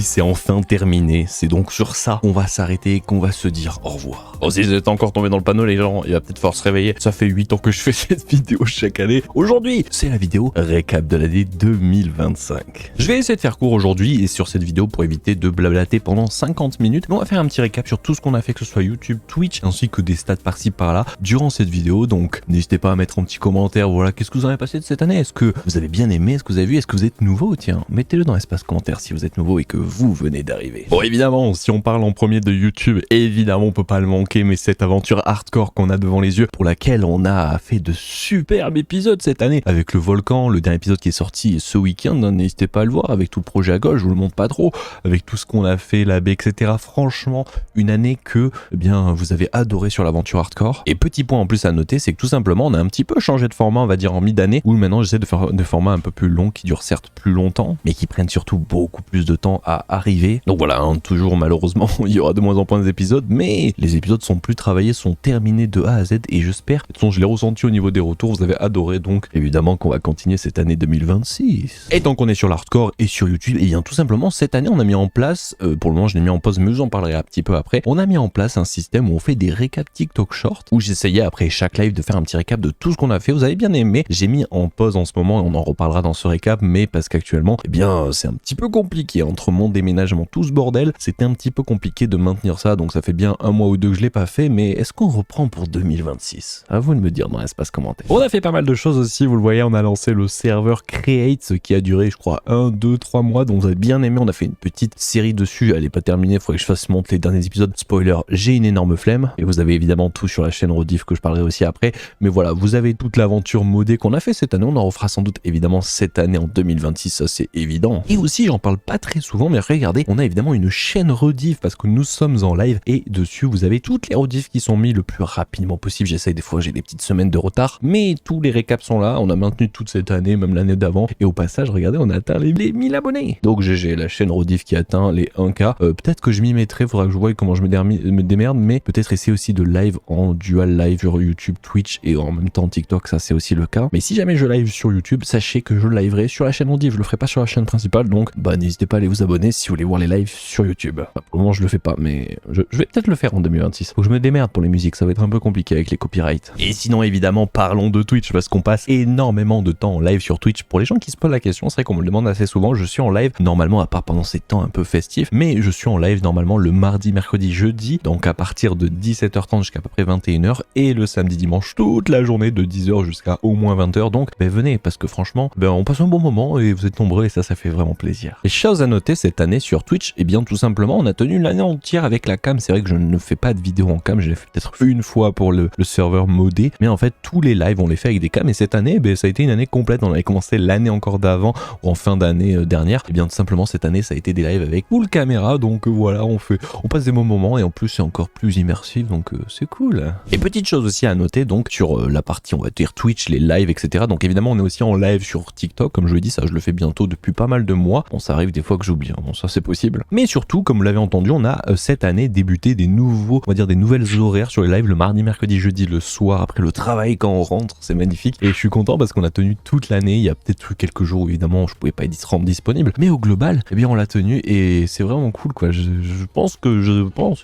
oui, c'est enfin terminé. C'est donc sur ça qu'on va s'arrêter et qu'on va se dire au revoir. Oh, si vous êtes encore tombé dans le panneau, les gens, il va peut-être falloir se réveiller. Ça fait 8 ans que je fais cette vidéo chaque année. Aujourd'hui, c'est la vidéo récap de l'année 2025. Je vais essayer de faire court aujourd'hui et sur cette vidéo pour éviter de blablater pendant 50 minutes. On va faire un petit récap sur tout ce qu'on a fait, que ce soit YouTube, Twitch, ainsi que des stats par-ci par-là durant cette vidéo. Donc, n'hésitez pas à mettre un petit commentaire. Voilà, qu'est-ce que vous en avez passé de cette année? Est-ce que vous avez bien aimé? Est-ce que vous avez vu? Est-ce que vous êtes nouveau? Tiens, mettez-le dans l'espace commentaire si vous êtes nouveau et que vous venez d'arriver. Bon, évidemment, si on parle en premier de YouTube, évidemment, on peut pas le manquer, mais cette aventure hardcore qu'on a devant les yeux, pour laquelle on a fait de superbes épisodes cette année, avec le volcan, le dernier épisode qui est sorti ce week-end, n'hésitez pas à le voir, avec tout le projet à gauche, je vous le montre pas trop, avec tout ce qu'on a fait, la baie, etc. Franchement, une année que, eh bien, vous avez adoré sur l'aventure hardcore. Et petit point en plus à noter, c'est que tout simplement, on a un petit peu changé de format, on va dire en mi-d'année, où maintenant j'essaie de faire des formats un peu plus longs, qui durent certes plus longtemps, mais qui prennent surtout beaucoup plus de temps à arriver. Donc voilà, hein, toujours malheureusement, il y aura de moins en moins d'épisodes, mais les épisodes sont plus travaillés, sont terminés de A à Z, et j'espère, de toute façon je l'ai ressenti au niveau des retours, vous avez adoré, donc évidemment qu'on va continuer cette année 2026. Et tant qu'on est sur l'hardcore et sur YouTube, et bien tout simplement cette année on a mis en place, pour le moment je l'ai mis en pause, mais je vous en parlerai un petit peu après, on a mis en place un système où on fait des récaps TikTok short, où j'essayais après chaque live de faire un petit récap de tout ce qu'on a fait. Vous avez bien aimé, j'ai mis en pause en ce moment, et on en reparlera dans ce récap, mais parce qu'actuellement, eh bien c'est un petit peu compliqué, entre mon déménagement, tout ce bordel, c'était un petit peu compliqué de maintenir ça, donc ça fait bien un mois ou deux que je l'ai pas fait, mais est-ce qu'on reprend pour 2026? À vous de me dire dans l'espace commentaire. On a fait pas mal de choses aussi, vous le voyez, on a lancé le serveur Create, ce qui a duré, je crois, 1, 2, 3 mois, donc vous avez bien aimé, on a fait une petite série dessus, elle est pas terminée, il faudrait que je fasse monter les derniers épisodes. Spoiler, j'ai une énorme flemme, et vous avez évidemment tout sur la chaîne Rediff que je parlerai aussi après, mais voilà, vous avez toute l'aventure modée qu'on a fait cette année, on en refera sans doute évidemment cette année en 2026, ça c'est évident. Et aussi, j'en parle pas très souvent, mais regardez, on a évidemment une chaîne Rediff parce que nous sommes en live, et dessus vous avez toutes les Rediff qui sont mis le plus rapidement possible. J'essaye, des fois j'ai des petites semaines de retard, mais tous les récaps sont là, on a maintenu toute cette année, même l'année d'avant, et au passage, regardez, on a atteint les 1000 abonnés. Donc GG, la chaîne Rediff qui atteint les 1K. Peut-être que je m'y mettrai, faudra que je voie comment je me démerde, mais peut-être essayer aussi de live en dual live sur YouTube, Twitch et en même temps TikTok, ça c'est aussi le cas. Mais si jamais je live sur YouTube, sachez que je liverai sur la chaîne Rediff, je le ferai pas sur la chaîne principale, donc bah n'hésitez pas à aller vous abonner si vous voulez voir les lives sur YouTube. Enfin, pour le moment je le fais pas, mais je vais peut-être le faire en 2026. Faut que je me démerde pour les musiques, ça va être un peu compliqué avec les copyrights. Et sinon évidemment parlons de Twitch, parce qu'on passe énormément de temps en live sur Twitch. Pour les gens qui se posent la question, c'est vrai qu'on me le demande assez souvent, je suis en live normalement, à part pendant ces temps un peu festifs, mais je suis en live normalement le mardi, mercredi, jeudi, donc à partir de 17h30 jusqu'à peu près 21h, et le samedi, dimanche, toute la journée de 10h jusqu'à au moins 20h, donc venez, parce que franchement, on passe un bon moment et vous êtes nombreux et ça fait vraiment plaisir. Les choses à noter cette année sur Twitch, et bien tout simplement, on a tenu l'année entière avec la cam. C'est vrai que je ne fais pas de vidéo en cam, je l'ai fait peut-être une fois pour le serveur modé, mais en fait tous les lives on les fait avec des cams, et cette année, ça a été une année complète. On avait commencé l'année encore d'avant, ou en fin d'année dernière, et bien tout simplement cette année ça a été des lives avec full caméra, donc voilà, on passe des bons moments, et en plus c'est encore plus immersif, donc c'est cool. Et petite chose aussi à noter, donc sur la partie on va dire Twitch, les lives, etc. Donc évidemment on est aussi en live sur TikTok, comme je l'ai dit, ça je le fais bientôt depuis pas mal de mois. Bon, ça arrive des fois que j'oublie, hein. Bon, ça c'est possible. Mais surtout, comme vous l'avez entendu, on a cette année débuté des nouveaux, on va dire des nouvelles horaires sur les lives, le mardi, mercredi, jeudi, le soir après le travail quand on rentre, c'est magnifique. Et je suis content parce qu'on a tenu toute l'année. Il y a peut-être eu quelques jours où évidemment je pouvais pas être rendre disponible, mais au global, eh bien on l'a tenu et c'est vraiment cool quoi. Je pense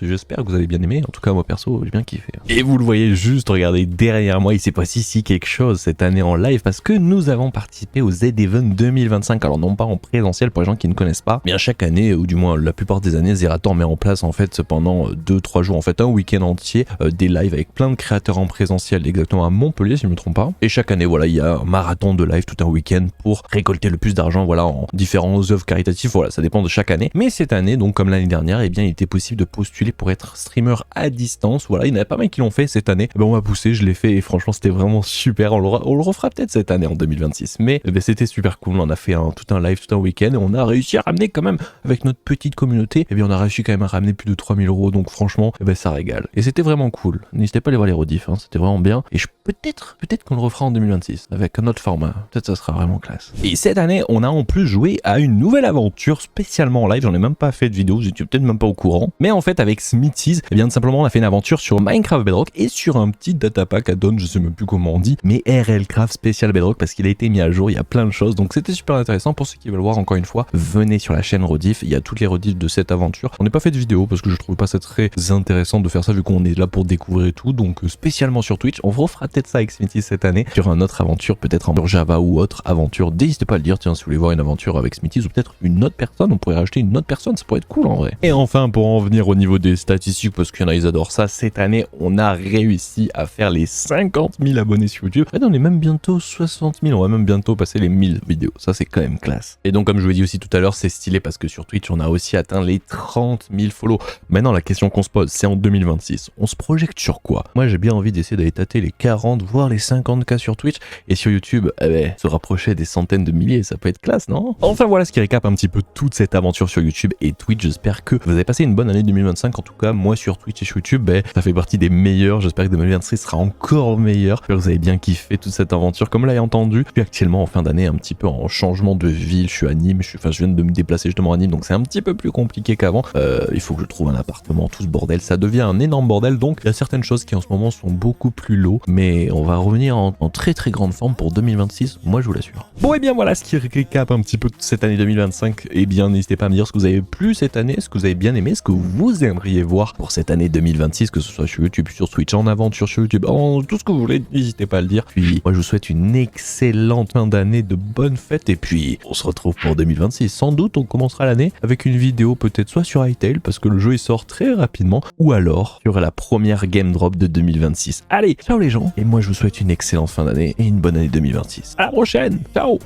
et j'espère que vous avez bien aimé. En tout cas moi perso, j'ai bien kiffé. Et vous le voyez juste, regardez derrière moi, il s'est passé ici quelque chose cette année en live parce que nous avons participé au Z-Event 2025. Alors non pas en présentiel pour les gens qui ne connaissent pas, mais à chaque année, ou du moins la plupart des années, Zerator met en place en fait pendant 2-3 jours, en fait un week-end entier, des lives avec plein de créateurs en présentiel, exactement à Montpellier si je ne me trompe pas. Et chaque année, voilà, il y a un marathon de live tout un week-end pour récolter le plus d'argent, voilà, en différentes œuvres caritatives. Voilà, ça dépend de chaque année. Mais cette année, donc comme l'année dernière, eh bien il était possible de postuler pour être streamer à distance. Voilà, il y en a pas mal qui l'ont fait cette année. On m'a poussé, je l'ai fait et franchement c'était vraiment super. On le refera peut-être cette année en 2026. Mais c'était super cool. On a fait tout un live, tout un week-end et on a réussi à ramener quand même avec notre petite communauté. Et bien on a réussi quand même à ramener plus de 3000 €. Donc franchement, ça régale. Et c'était vraiment cool. N'hésitez pas à aller voir les rediffs, hein, c'était vraiment bien. Et peut-être qu'on le refera en 2026 avec un autre format. Peut-être ça sera vraiment classe. Et cette année, on a en plus joué à une nouvelle aventure spécialement en live. J'en ai même pas fait de vidéo, vous étiez peut-être même pas au courant. Mais en fait, avec Smithies, eh bien simplement on a fait une aventure sur Minecraft Bedrock et sur un petit datapack add-on, je sais même plus comment on dit, mais RLCraft spécial Bedrock parce qu'il a été mis à jour, il y a plein de choses. Donc c'était super intéressant pour ceux qui veulent voir encore une fois. Venez sur la chaîne rediff, il y a toutes les rediffs de cette aventure. On n'a pas fait de vidéo parce que je trouve pas ça très intéressant de faire ça vu qu'on est là pour découvrir tout, donc spécialement sur Twitch. On refera peut-être ça avec Smithy cette année sur une autre aventure, peut-être en Java ou autre aventure. N'hésitez pas à le dire, tiens, si vous voulez voir une aventure avec Smithy ou peut-être une autre personne, on pourrait rajouter une autre personne, ça pourrait être cool en vrai. Et enfin, pour en venir au niveau des statistiques, parce qu'il y en a, ils adorent ça, cette année, on a réussi à faire les 50 000 abonnés sur YouTube. Et on est même bientôt 60 000, on va même bientôt passer les 1000 vidéos. Ça, c'est quand même classe. Et donc, comme je vous l'ai dit aussi tout à l'heure, c'est stylé parce que sur Twitch, on a aussi atteint les 30 000 follow. Maintenant, la question qu'on se pose, c'est en 2026. On se projette sur quoi? Moi, j'ai bien envie d'essayer d'aller tâter les 40, voire les 50K sur Twitch. Et sur YouTube, se rapprocher des centaines de milliers, ça peut être classe, non? Enfin, voilà ce qui récap un petit peu toute cette aventure sur YouTube et Twitch. J'espère que vous avez passé une bonne année 2025. En tout cas, moi, sur Twitch et sur YouTube, ça fait partie des meilleurs. J'espère que 2026 sera encore meilleur. J'espère que vous avez bien kiffé toute cette aventure. Comme vous l'avez entendu, je suis actuellement en fin d'année un petit peu en changement de ville. Je suis à Nîmes, je viens de me déplacer justement à Nîmes, donc c'est un petit peu plus compliqué qu'avant. Il faut que je trouve un appartement, tout ce bordel, ça devient un énorme bordel, donc il y a certaines choses qui en ce moment sont beaucoup plus low, mais on va revenir en très très grande forme pour 2026, moi je vous l'assure. Bon et bien voilà ce qui récap un petit peu toute cette année 2025, et bien n'hésitez pas à me dire ce que vous avez plu cette année, ce que vous avez bien aimé, ce que vous aimeriez voir pour cette année 2026, que ce soit sur YouTube, sur Twitch, en aventure sur YouTube, en tout ce que vous voulez, n'hésitez pas à le dire. Puis moi je vous souhaite une excellente fin d'année, de bonnes fêtes, et puis on se retrouve pour 2026. Sans doute on commencera l'année avec une vidéo peut-être soit sur Hytale parce que le jeu il sort très rapidement, ou alors sur la première game drop de 2026. Allez, ciao les gens, et moi je vous souhaite une excellente fin d'année et une bonne année 2026. À la prochaine, ciao.